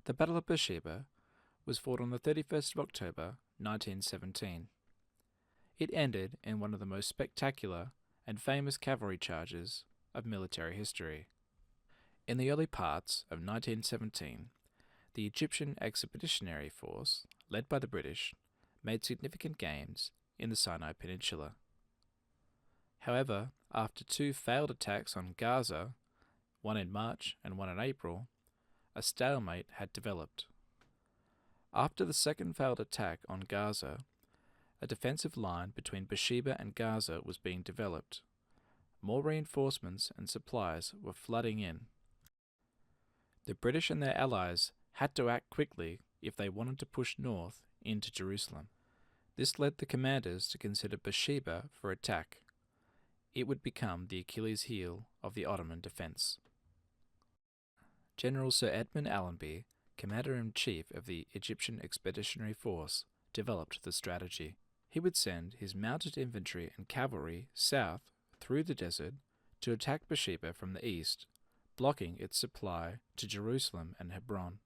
The Battle of Beersheba was fought on the 31st of October 1917. It ended in one of the most spectacular and famous cavalry charges of military history. In the early parts of 1917, the Egyptian Expeditionary Force, led by the British, made significant gains in the Sinai Peninsula. However, after two failed attacks on Gaza, one in March and one in April, a stalemate had developed. After the second failed attack on Gaza, a defensive line between Beersheba and Gaza was being developed. More reinforcements and supplies were flooding in. The British and their allies had to act quickly if they wanted to push north into Jerusalem. This led the commanders to consider Beersheba for attack. It would become the Achilles heel of the Ottoman defence. General Sir Edmund Allenby, Commander-in-Chief of the Egyptian Expeditionary Force, developed the strategy. He would send his mounted infantry and cavalry south through the desert to attack Beersheba from the east, blocking its supply to Jerusalem and Hebron.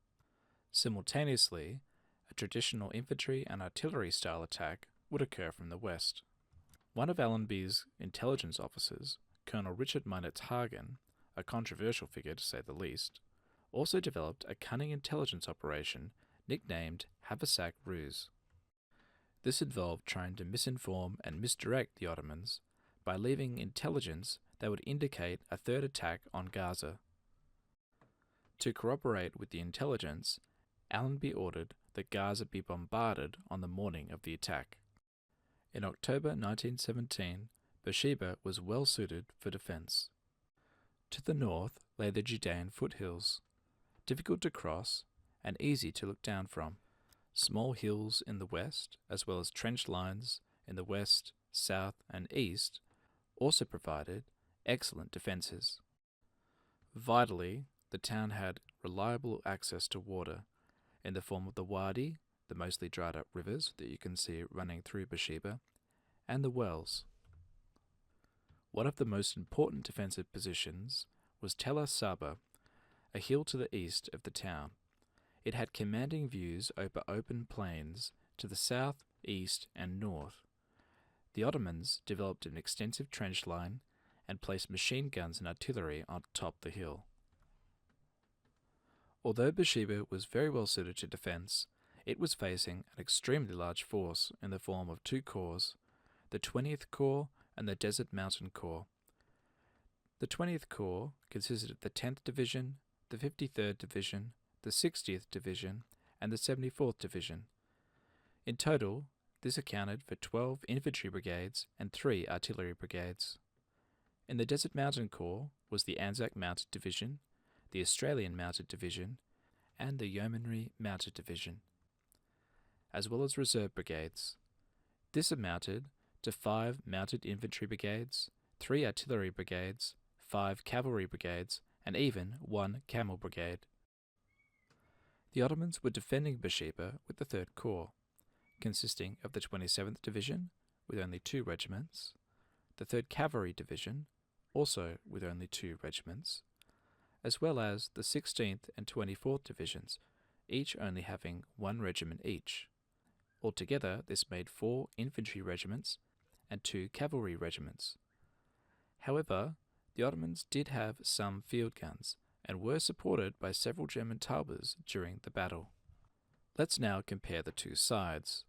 Simultaneously, a traditional infantry and artillery-style attack would occur from the west. One of Allenby's intelligence officers, Colonel Richard Minot Hagen, a controversial figure to say the least, also developed a cunning intelligence operation nicknamed Haversack Ruse. This involved trying to misinform and misdirect the Ottomans by leaving intelligence that would indicate a third attack on Gaza. To corroborate with the intelligence, Allenby ordered that Gaza be bombarded on the morning of the attack. In October 1917, Beersheba was well suited for defence. To the north lay the Judean foothills, difficult to cross and easy to look down from. Small hills in the west, as well as trench lines in the west, south and east, also provided excellent defences. Vitally, the town had reliable access to water in the form of the Wadi, the mostly dried up rivers that you can see running through Beersheba, and the wells. One of the most important defensive positions was Tel el Saba, a hill to the east of the town. It had commanding views over open plains to the south, east and north. The Ottomans developed an extensive trench line and placed machine guns and artillery on top the hill. Although Beersheba was very well suited to defence, it was facing an extremely large force in the form of two corps, the 20th Corps and the Desert Mountain Corps. The 20th Corps consisted of the 10th Division, the 53rd Division, the 60th Division, and the 74th Division. In total, this accounted for 12 infantry brigades and 3 artillery brigades. In the Desert Mountain Corps was the Anzac Mounted Division, the Australian Mounted Division, and the Yeomanry Mounted Division, as well as reserve brigades. This amounted to 5 mounted infantry brigades, 3 artillery brigades, 5 cavalry brigades, and even 1 camel brigade. The Ottomans were defending Beersheba with the 3rd Corps, consisting of the 27th Division, with only 2 regiments, the 3rd Cavalry Division, also with only 2 regiments, as well as the 16th and 24th Divisions, each only having 1 regiment each. Altogether, this made 4 infantry regiments and 2 cavalry regiments. However, the Ottomans did have some field guns and were supported by several German Taubes during the battle. Let's now compare the two sides.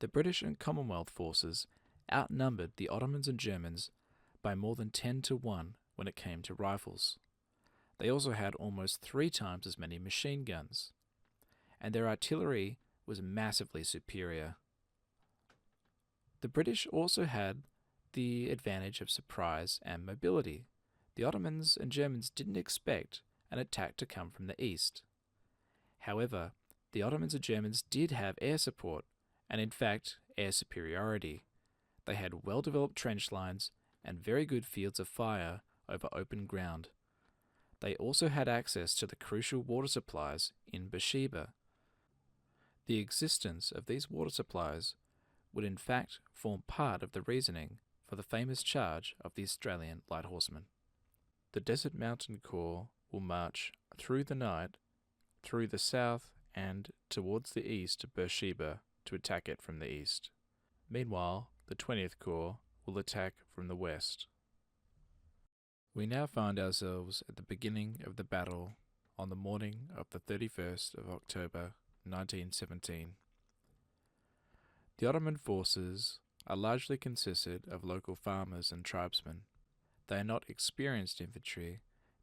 The British and Commonwealth forces outnumbered the Ottomans and Germans by more than 10 to 1 when it came to rifles. They also had almost 3 times as many machine guns, and their artillery was massively superior. The British also had the advantage of surprise and mobility. The Ottomans and Germans didn't expect an attack to come from the east. However, the Ottomans and Germans did have air support, and in fact, air superiority. They had well-developed trench lines and very good fields of fire over open ground. They also had access to the crucial water supplies in Beersheba. The existence of these water supplies would in fact form part of the reasoning for the famous charge of the Australian Light Horsemen. The Desert Mountain Corps will march through the night through the south and towards the east of Beersheba to attack it from the east. Meanwhile, the 20th Corps will attack from the west. We now find ourselves at the beginning of the battle on the morning of the 31st of October 1917. The Ottoman forces are largely consisted of local farmers and tribesmen. They are not experienced infantry,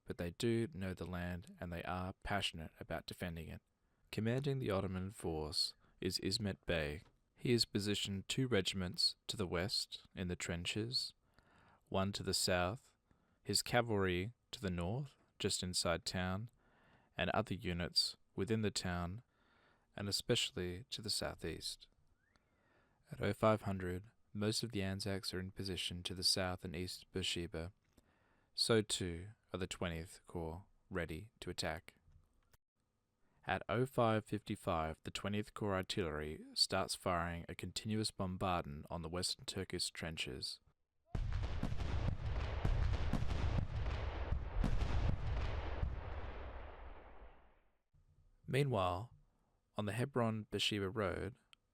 but they do know the land and they are passionate about defending it. Commanding the Ottoman force is Ismet Bey. He is positioned 2 regiments to the west in the trenches, 1 to the south, his cavalry to the north, just inside town, and other units within the town, and especially to the southeast. At 0500, most of the Anzacs are in position to the south and east of Beersheba. So too are the 20th Corps, ready to attack. At 0555, the 20th Corps artillery starts firing a continuous bombardment on the western Turkish trenches. Meanwhile, on the Hebron-Beersheba Road,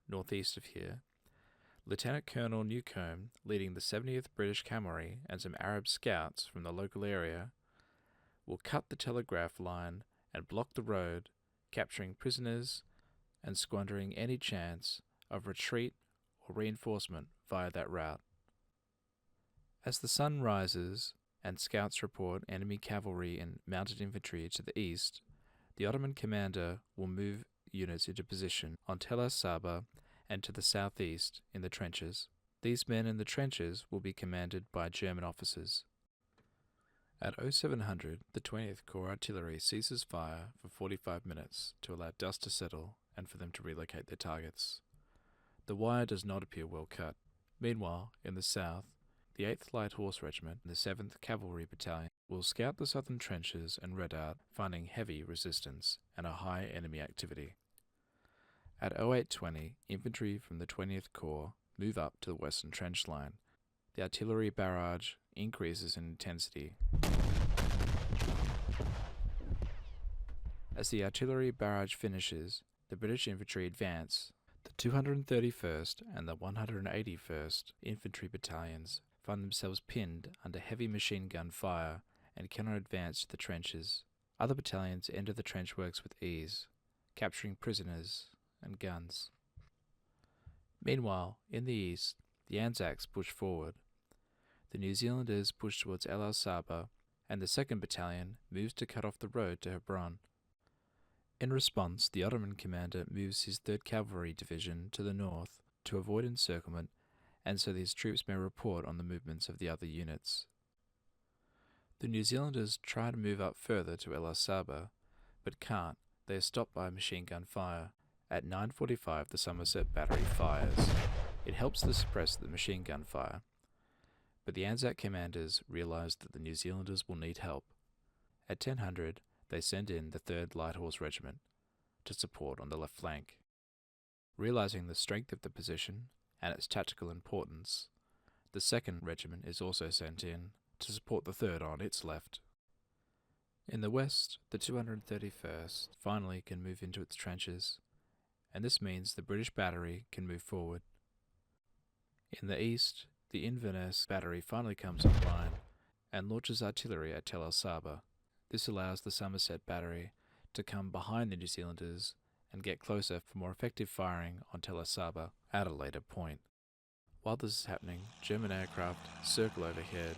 northeast of here, Lieutenant Colonel Newcomb, leading the 70th British Cavalry and some Arab scouts from the local area, will cut the telegraph line and block the road, capturing prisoners and squandering any chance of retreat or reinforcement via that route. As the sun rises and scouts report enemy cavalry and mounted infantry to the east, the Ottoman commander will move units into position on Tel el Saba and to the southeast in the trenches. These men in the trenches will be commanded by German officers. At 0700, the 20th Corps artillery ceases fire for 45 minutes to allow dust to settle and for them to relocate their targets. The wire does not appear well cut. Meanwhile, in the south, the 8th Light Horse Regiment and the 7th Cavalry Battalion will scout the southern trenches and redoubt, finding heavy resistance and a high enemy activity. At 0820, infantry from the 20th Corps move up to the western trench line. The artillery barrage increases in intensity. As the artillery barrage finishes, the British infantry advance. The 231st and the 181st Infantry Battalions find themselves pinned under heavy machine gun fire and cannot advance to the trenches. Other battalions enter the trench works with ease, capturing prisoners and guns. Meanwhile, in the east, the Anzacs push forward. The New Zealanders push towards El Saba, and the 2nd Battalion moves to cut off the road to Hebron. In response, the Ottoman commander moves his 3rd Cavalry Division to the north to avoid encirclement and so his troops may report on the movements of the other units. The New Zealanders try to move up further to El Saba, but can't. They are stopped by machine gun fire. At 9:45, the Somerset Battery fires. It helps to suppress the machine gun fire, but the Anzac commanders realize that the New Zealanders will need help. At 10:00, they send in the 3rd Light Horse Regiment to support on the left flank. Realizing the strength of the position and its tactical importance, the 2nd Regiment is also sent in to support the 3rd on its left. In the west, the 231st finally can move into its trenches, and this means the British battery can move forward. In the east, the Inverness Battery finally comes online and launches artillery at Tel el Saba. This allows the Somerset Battery to come behind the New Zealanders and get closer for more effective firing on Tel el Saba at a later point. While this is happening, German aircraft circle overhead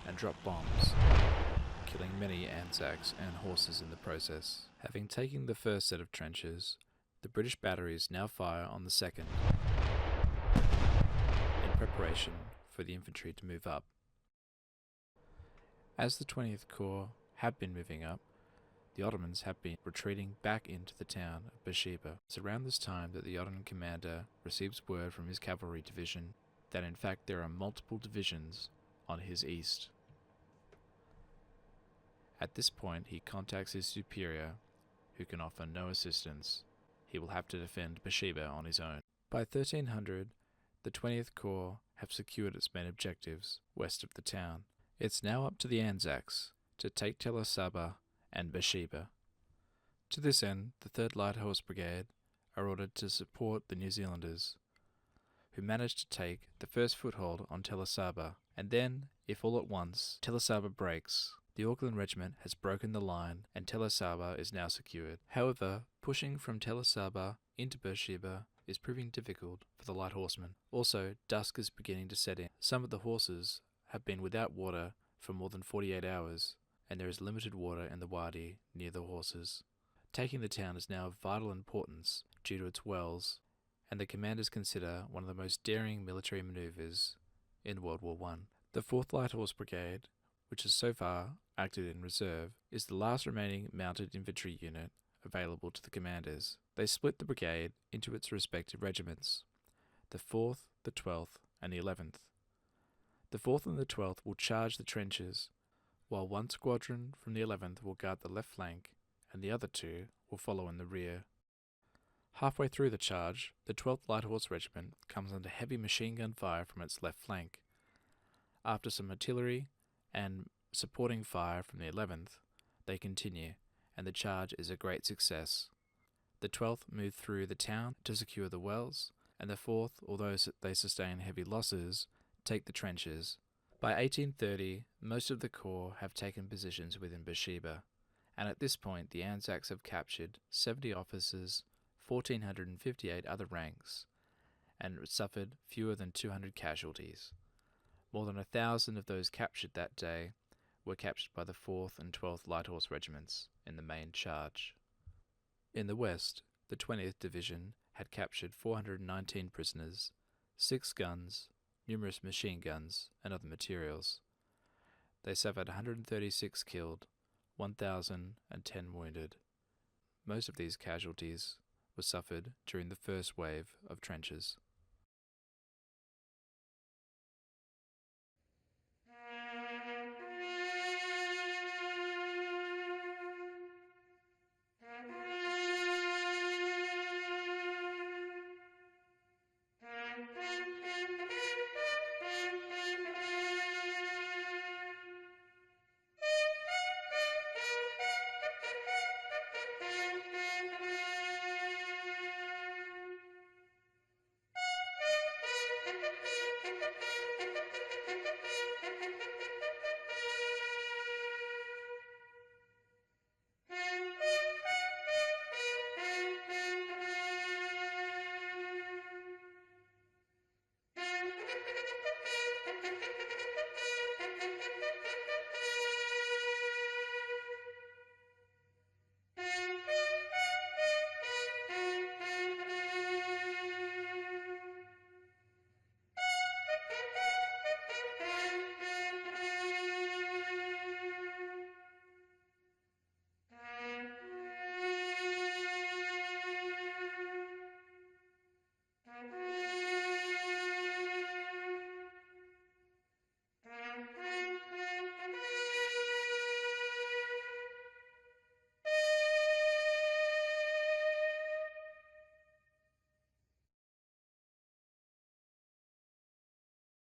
and drop bombs, killing many Anzacs and horses in the process. Having taken the first set of trenches, the British batteries now fire on the second, in preparation for the infantry to move up. As the 20th Corps have been moving up, the Ottomans have been retreating back into the town of Beersheba. It's around this time that the Ottoman commander receives word from his cavalry division that in fact there are multiple divisions on his east. At this point he contacts his superior, who can offer no assistance. He will have to defend Beersheba on his own. By 1300, the 20th Corps have secured its main objectives west of the town. It's now up to the Anzacs to take Tel el Saba and Beersheba. To this end, the 3rd Light Horse Brigade are ordered to support the New Zealanders, who managed to take the first foothold on Tel el Saba, and then, if all at once, Tel el Saba breaks. The Auckland Regiment has broken the line and Tel el Saba is now secured. However, pushing from Tel el Saba into Beersheba is proving difficult for the light horsemen. Also, dusk is beginning to set in. Some of the horses have been without water for more than 48 hours, and there is limited water in the wadi near the horses. Taking the town is now of vital importance due to its wells, and the commanders consider one of the most daring military manoeuvres in World War I. The 4th Light Horse Brigade, which has so far acted in reserve, is the last remaining mounted infantry unit available to the commanders. They split the brigade into its respective regiments, the 4th, the 12th, and the 11th. The 4th and the 12th will charge the trenches, while one squadron from the 11th will guard the left flank, and the other 2 will follow in the rear. Halfway through the charge, the 12th Light Horse Regiment comes under heavy machine gun fire from its left flank. After some artillery and supporting fire from the 11th, they continue, and the charge is a great success. The 12th move through the town to secure the wells, and the 4th, although they sustain heavy losses, take the trenches. By 1830, most of the corps have taken positions within Beersheba, and at this point the Anzacs have captured 70 officers, 1,458 other ranks, and suffered fewer than 200 casualties. More than 1,000 of those captured that day were captured by the 4th and 12th Light Horse Regiments in the main charge. In the west, the 20th Division had captured 419 prisoners, 6 guns, numerous machine guns, and other materials. They suffered 136 killed, 1,010 wounded. Most of these casualties were suffered during the first wave of trenches.